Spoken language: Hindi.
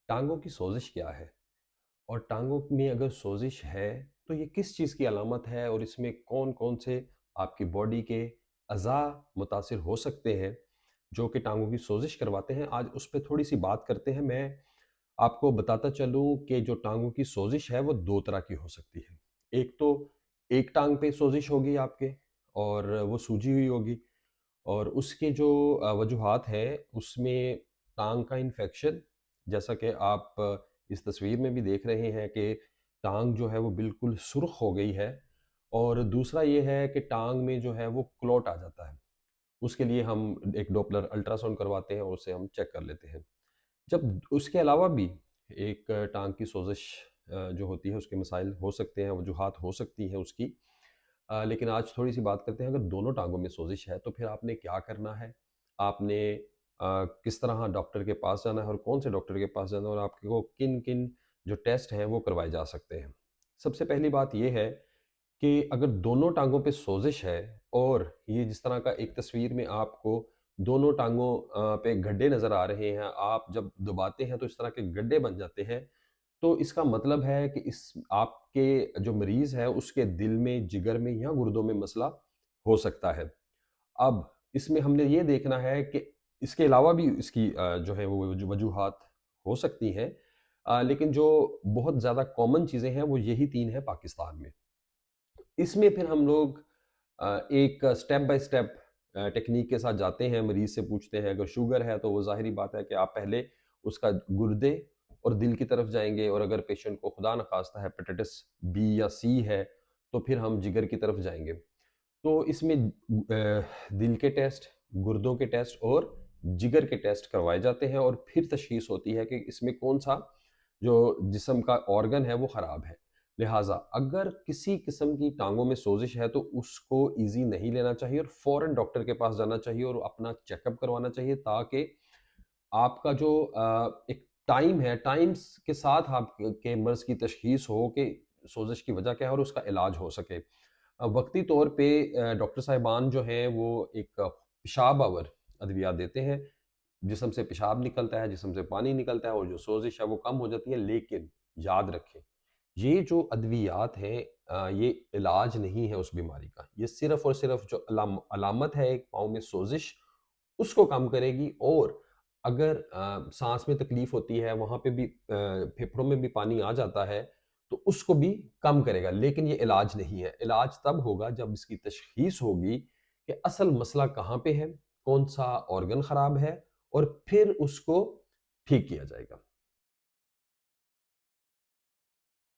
टांगों की सोजिश क्या है और टांगों में अगर सोजिश है तो ये किस चीज़ की अलामत है और इसमें कौन कौन से आपकी बॉडी के अज़ा मुतासिर हो सकते हैं जो कि टांगों की सोजिश करवाते हैं। आज उस पर थोड़ी सी बात करते हैं। मैं आपको बताता चलूं कि जो टांगों की सोजिश है वो दो तरह की हो सकती है। एक तो एक टांग पे सोजिश होगी आपके और वो सूजी हुई होगी, और उसके जो वजूहात है उसमें टांग का इन्फेक्शन, जैसा कि आप इस तस्वीर में भी देख रहे हैं कि टांग जो है वो बिल्कुल सुर्ख हो गई है। और दूसरा ये है कि टांग में जो है वो क्लॉट आ जाता है। उसके लिए हम एक डॉपलर अल्ट्रासाउंड करवाते हैं और उसे हम चेक कर लेते हैं। जब उसके अलावा भी एक टांग की सोजिश जो होती है उसके मसाइल हो सकते हैं, वजूहात हो सकती हैं उसकी। लेकिन आज थोड़ी सी बात करते हैं, अगर दोनों टांगों में सोजिश है तो फिर आपने क्या करना है, आपने किस तरह डॉक्टर के पास जाना है और कौन से डॉक्टर के पास जाना है, और आपको किन किन जो टेस्ट हैं वो करवाए जा सकते हैं। सबसे पहली बात ये है कि अगर दोनों टांगों पे सोजिश है और ये जिस तरह का एक तस्वीर में आपको दोनों टांगों पे गड्ढे नज़र आ रहे हैं, आप जब दबाते हैं तो इस तरह के गड्ढे बन जाते हैं, तो इसका मतलब है कि इस आपके जो मरीज़ है उसके दिल में, जिगर में या गुर्दों में मसला हो सकता है। अब इसमें हमने ये देखना है कि इसके अलावा भी इसकी जो है वो वजूहात हो सकती हैं, लेकिन जो बहुत ज़्यादा कॉमन चीज़ें हैं वो यही 3 हैं पाकिस्तान में। इसमें फिर हम लोग एक स्टेप बाय स्टेप टेक्नीक के साथ जाते हैं, मरीज़ से पूछते हैं। अगर शुगर है तो वो ज़ाहिरी बात है कि आप पहले उसका गुर्दे और दिल की तरफ जाएँगे, और अगर पेशेंट को खुदा न ख़ास्ता हेपेटाइटिस बी या सी है, तो फिर हम जिगर की तरफ जाएँगे। तो इसमें दिल के टेस्ट, गुर्दों के टेस्ट और जिगर के टेस्ट करवाए जाते हैं, और फिर तशख़ीस होती है कि इसमें कौन-सा जो जिस्म का ऑर्गन है वो ख़राब है। लिहाज़ा अगर किसी किस्म की टाँगों में सोज़िश है तो उसको ईज़ी नहीं लेना चाहिए और फ़ौरन डॉक्टर के पास जाना चाहिए और अपना चेकअप करवाना चाहिए, ताकि आपका जो एक टाइम है, टाइम्स के साथ आप के मर्ज़ की तशख़ीस हो कि सोज़िश की वजह क्या है और उसका इलाज हो सके। वक़्ती तौर पे डॉक्टर साहिबान जो हैं वो एक पेशाब आवर अद्वियात देते हैं। जिस्म से पेशाब निकलता है, जिस्म से पानी निकलता है और जो सोज़िश है वो कम हो जाती है। लेकिन याद रखें, ये जो अद्वियात हैं ये इलाज नहीं है उस बीमारी का। ये सिर्फ़ और सिर्फ़ जो अलामत है एक पाँव में सोज़िश, उसको कम करेगी। और अगर साँस में तकलीफ़ होती है, वहाँ पे भी फेफड़ों में भी पानी आ जाता है, तो उसको भी कम करेगा। लेकिन ये इलाज नहीं है। इलाज तब होगा जब इसकी तशख़ीस होगी कि असल मसला कहाँ पे है, कौन-सा ऑर्गन ख़राब है, और फिर उसको ठीक किया जाएगा।